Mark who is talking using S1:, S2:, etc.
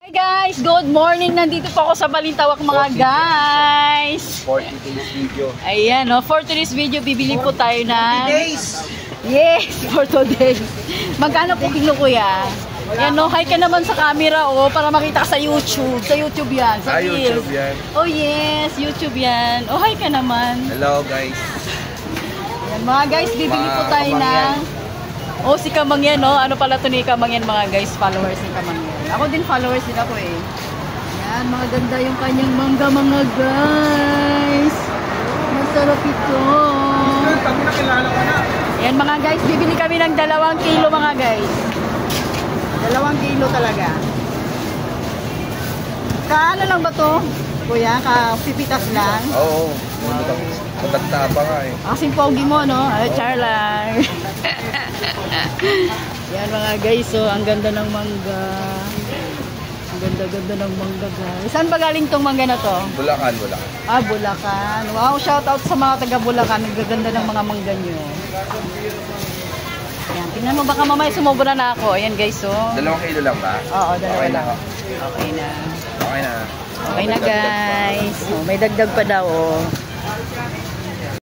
S1: Hi guys, good morning. Nandito po ako sa Balintawak mga guys.
S2: For today's video.
S1: Ayan, no, for today's video bibili po tayo na
S2: 40 days.
S1: Yes, for today. Magkano po kilo kuya? Yan no, hi ka naman sa camera oh, para makita ka sa YouTube. Sa YouTube yan. Sa
S2: YouTube yan.
S1: Oh yes, YouTube yan. Oh, hi ka naman.
S2: Hello guys.
S1: Yan, mga guys, bibili po tayo ng oh, si Kamangyan, no? Ano pala ito ni Kamangyan, mga guys? Followers ni Kamangyan. Ako din followers din ako eh. Yan, mga ganda yung kanyang mangga, mga guys. Masarap ito. Yan, mga guys, bibili kami ng 2 kilo, mga guys. 2 kilo talaga. Kaano lang ba to? Kuya, pipitas lang?
S2: Oo. Matagta pa nga eh.
S1: Kasing pogi mo, no? Ay, char lang. Yan mga guys, so ang ganda ng mangga. Ang ganda-ganda ng mangga, guys. Saan ba galing tong mangga na to?
S2: Bulacan, Bulacan.
S1: Ah, Bulacan. Wow, shout out sa mga taga Bulacan. Ang gaganda ng mga mangga nyo. Yan, tingnan mo baka mamaya sumobra na ako. Ayan guys, so.
S2: 2 kilo lang ba?
S1: Oo, 2
S2: Okay
S1: lang.
S2: na.
S1: Okay na.
S2: Okay na.
S1: Okay na guys. Oh, may dagdag pa daw, oh.